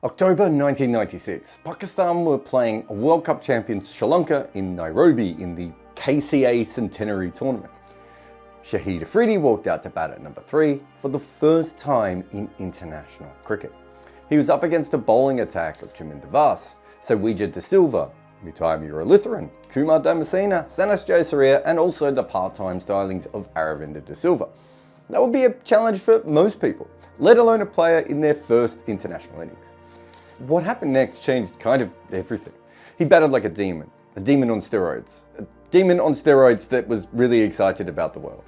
October 1996, Pakistan were playing World Cup champions Sri Lanka in Nairobi in the KCA Centenary Tournament. Shahid Afridi walked out to bat at number 3 for the first time in international cricket. He was up against a bowling attack of Kimber, Sawija De Silva, Mutai Muralitharan, Kumar Damasena, Sanas Jayasuriya, and also the part-time stylings of Aravinda De Silva. That would be a challenge for most people, let alone a player in their first international innings. What happened next changed kind of everything. He batted like a demon on steroids. A demon on steroids that was really excited about the world.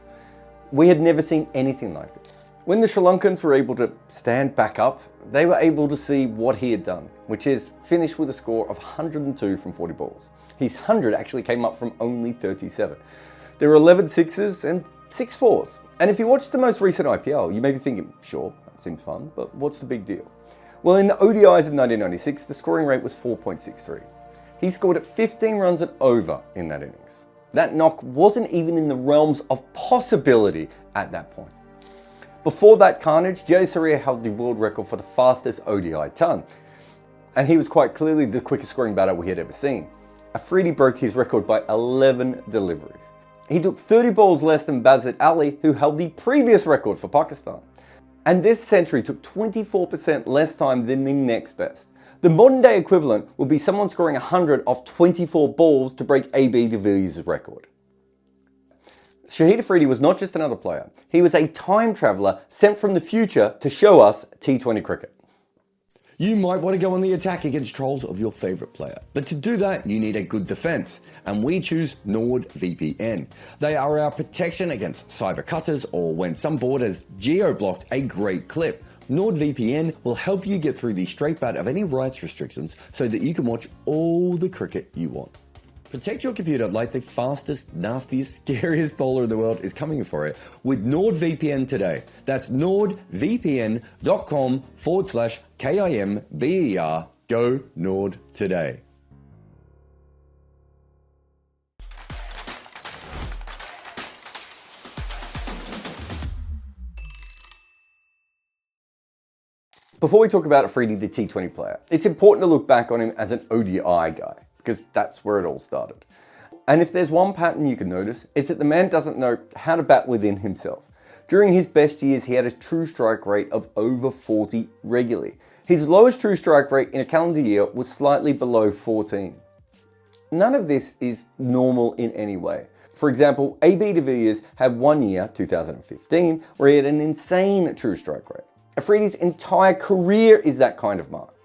We had never seen anything like this. When the Sri Lankans were able to stand back up, they were able to see what he had done, which is finish with a score of 102 from 40 balls. His 100 actually came up from only 37. There were 11 sixes and 6 fours. And if you watch the most recent IPL, you may be thinking, sure, that seems fun, but what's the big deal? Well, in the ODIs of 1996, the scoring rate was 4.63. He scored at 15 runs and over in that innings. That knock wasn't even in the realms of possibility at that point. Before that carnage, Jayasuriya held the world record for the fastest ODI ton, and he was quite clearly the quickest scoring batter we had ever seen. Afridi broke his record by 11 deliveries. He took 30 balls less than Bazit Ali, who held the previous record for Pakistan. And this century took 24% less time than the next best. The modern day equivalent would be someone scoring 100 off 24 balls to break AB de Villiers' record. Shahid Afridi was not just another player, he was a time traveller sent from the future to show us T20 cricket. You might want to go on the attack against trolls of your favourite player, but to do that you need a good defence, and we choose NordVPN. They are our protection against cyber cutters or when some board has geo-blocked a great clip. NordVPN will help you get through the straight bat of any rights restrictions so that you can watch all the cricket you want. Protect your computer like the fastest, nastiest, scariest bowler in the world is coming for it with NordVPN today. That's nordvpn.com/KIMBER. Go Nord today. Before we talk about Afridi, the T20 player, it's important to look back on him as an ODI guy, because that's where it all started. And if there's one pattern you can notice, it's that the man doesn't know how to bat within himself. During his best years, he had a true strike rate of over 40 regularly. His lowest true strike rate in a calendar year was slightly below 14. None of this is normal in any way. For example, AB de Villiers had one year, 2015, where he had an insane true strike rate. Afridi's entire career is that kind of mark.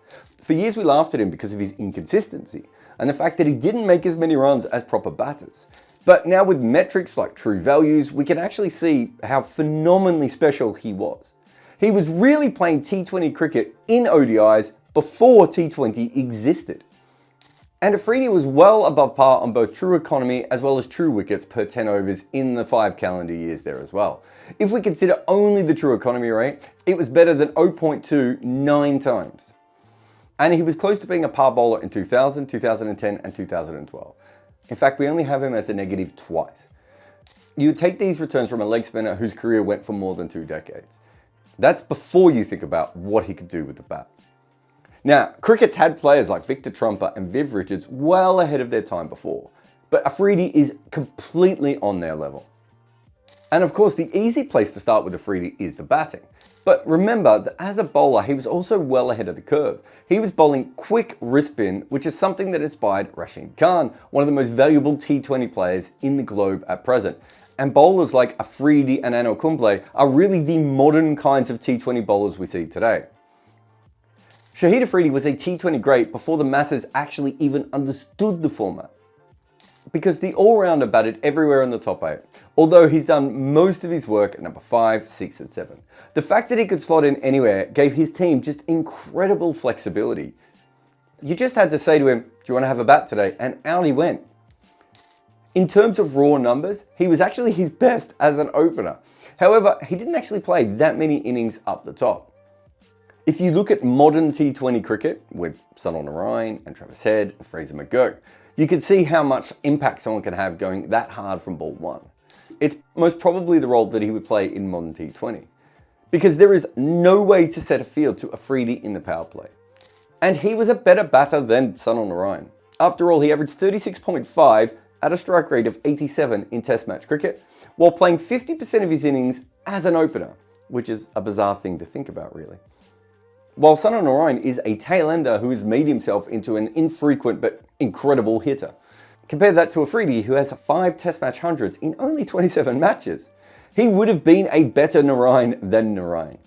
For years we laughed at him because of his inconsistency and the fact that he didn't make as many runs as proper batters. But now with metrics like true values, we can actually see how phenomenally special he was. He was really playing T20 cricket in ODIs before T20 existed. And Afridi was well above par on both true economy as well as true wickets per 10 overs in the 5 calendar years there as well. If we consider only the true economy rate, it was better than 0.2 9 times. And he was close to being a par bowler in 2000, 2010 and 2012. In fact, we only have him as a negative twice. You would take these returns from a leg spinner whose career went for more than 2 decades. That's before you think about what he could do with the bat. Now, cricket's had players like Victor Trumper and Viv Richards well ahead of their time before, but Afridi is completely on their level. And of course, the easy place to start with Afridi is the batting. But remember that as a bowler, he was also well ahead of the curve. He was bowling quick wrist spin, which is something that inspired Rashid Khan, one of the most valuable T20 players in the globe at present. And bowlers like Afridi and Anil Kumble are really the modern kinds of T20 bowlers we see today. Shahid Afridi was a T20 great before the masses actually even understood the format, because the all-rounder batted everywhere in the top 8, although he's done most of his work at number 5, 6 and 7. The fact that he could slot in anywhere gave his team just incredible flexibility. You just had to say to him, do you want to have a bat today? And out he went. In terms of raw numbers, he was actually his best as an opener. However, he didn't actually play that many innings up the top. If you look at modern T20 cricket with Sunil Narine and Travis Head and Fraser McGurk, you can see how much impact someone can have going that hard from ball 1. It's most probably the role that he would play in modern T20, because there is no way to set a field to Afridi in the power play. And he was a better batter than Sunil Narine. After all, he averaged 36.5 at a strike rate of 87 in Test match cricket, while playing 50% of his innings as an opener, which is a bizarre thing to think about, really. While Sunil Narine is a tail-ender who has made himself into an infrequent but incredible hitter. Compare that to Afridi, who has 5 Test match hundreds in only 27 matches. He would have been a better Narine than Narine.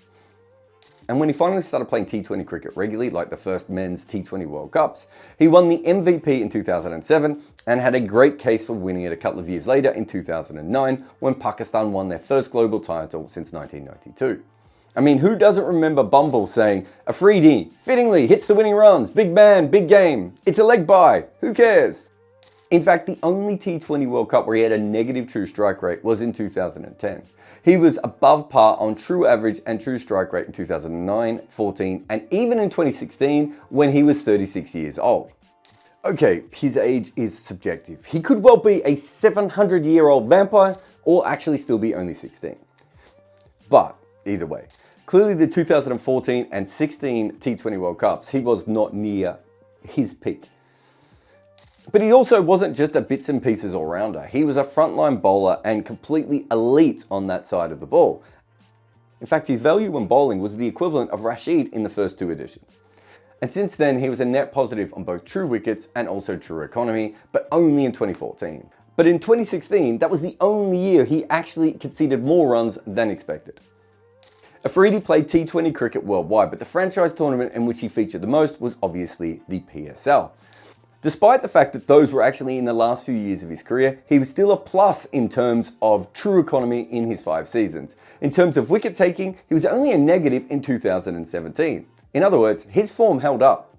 And when he finally started playing T20 cricket regularly, like the first men's T20 World Cups, he won the MVP in 2007 and had a great case for winning it a couple of years later in 2009 when Pakistan won their first global title since 1992. I mean, who doesn't remember Bumble saying, "Afridi, fittingly, hits the winning runs, big man, big game, it's a leg bye, who cares?" In fact, the only T20 World Cup where he had a negative true strike rate was in 2010. He was above par on true average and true strike rate in 2009, 14, and even in 2016 when he was 36 years old. Okay, his age is subjective. He could well be a 700-year-old vampire or actually still be only 16. But either way, clearly the 2014 and 16 T20 World Cups, he was not near his peak. But he also wasn't just a bits and pieces all-rounder. He was a frontline bowler and completely elite on that side of the ball. In fact, his value when bowling was the equivalent of Rashid in the first 2 editions. And since then, he was a net positive on both true wickets and also true economy, but only in 2014. But in 2016, that was the only year he actually conceded more runs than expected. Afridi played T20 cricket worldwide, but the franchise tournament in which he featured the most was obviously the PSL. Despite the fact that those were actually in the last few years of his career, he was still a plus in terms of true economy in his 5 seasons. In terms of wicket taking, he was only a negative in 2017. In other words, his form held up.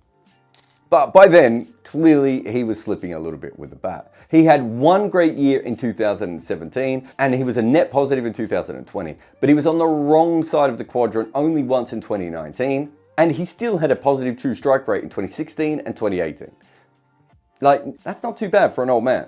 But by then, clearly he was slipping a little bit with the bat. He had one great year in 2017 and he was a net positive in 2020, but he was on the wrong side of the quadrant only once in 2019, and he still had a positive true strike rate in 2016 and 2018. Like, that's not too bad for an old man.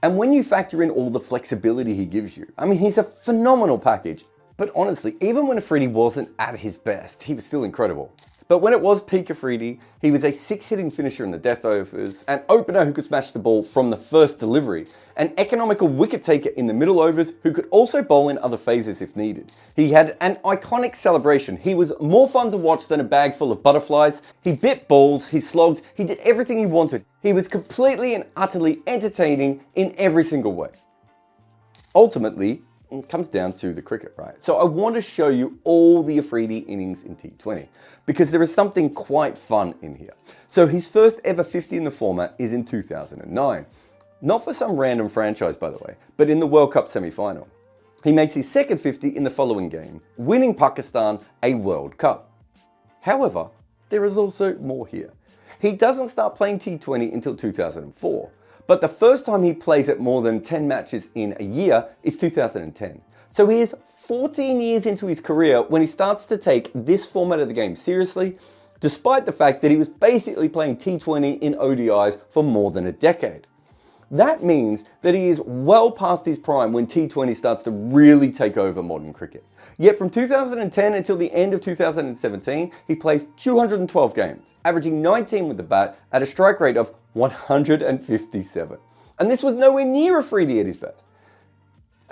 And when you factor in all the flexibility he gives you, I mean, he's a phenomenal package. But honestly, even when Afridi wasn't at his best, he was still incredible. But when it was peak Afridi, he was a 6-hitting finisher in the death overs, an opener who could smash the ball from the first delivery, an economical wicket taker in the middle overs who could also bowl in other phases if needed. He had an iconic celebration. He was more fun to watch than a bag full of butterflies. He bit balls, he slogged, he did everything he wanted. He was completely and utterly entertaining in every single way. Ultimately, it comes down to the cricket, right? So I want to show you all the Afridi innings in T20 because there is something quite fun in here. So his first ever 50 in the format is in 2009. Not for some random franchise, by the way, but in the World Cup semi-final. He makes his second 50 in the following game, winning Pakistan a World Cup. However, there is also more here. He doesn't start playing T20 until 2004. But the first time he plays at more than 10 matches in a year is 2010. So he is 14 years into his career when he starts to take this format of the game seriously, despite the fact that he was basically playing T20 in ODIs for more than a decade. That means that he is well past his prime when T20 starts to really take over modern cricket. Yet from 2010 until the end of 2017, he plays 212 games, averaging 19 with the bat at a strike rate of 157. And this was nowhere near Afridi at his best.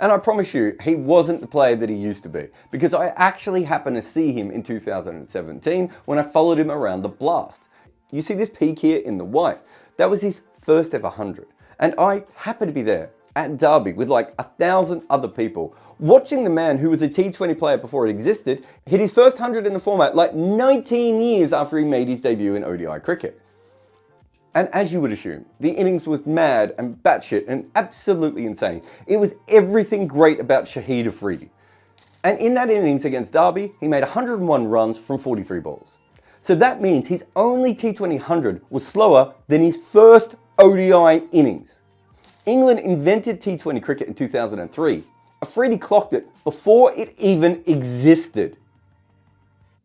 And I promise you, he wasn't the player that he used to be, because I actually happened to see him in 2017 when I followed him around the Blast. You see this peak here in the white? That was his first ever 100. And I happened to be there at Derby with like 1,000 other people, watching the man who was a T20 player before it existed hit his first 100 in the format like 19 years after he made his debut in ODI cricket. And as you would assume, the innings was mad and batshit and absolutely insane. It was everything great about Shahid Afridi. And in that innings against Derby, he made 101 runs from 43 balls. So that means his only T20 100 was slower than his first ODI innings. England invented T20 cricket in 2003. Afridi clocked it before it even existed.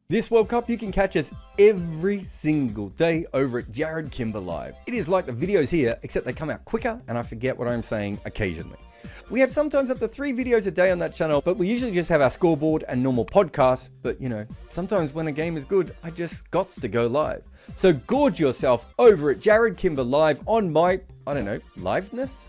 This World Cup you can catch us every single day over at Jarrod Kimber Live. It is like the videos here, except they come out quicker and I forget what I'm saying occasionally. We have sometimes up to 3 videos a day on that channel, but we usually just have our scoreboard and normal podcasts. But you know, sometimes when a game is good, I just gots to go live. So gorge yourself over at Jarrod Kimber Live on my, I don't know, liveness?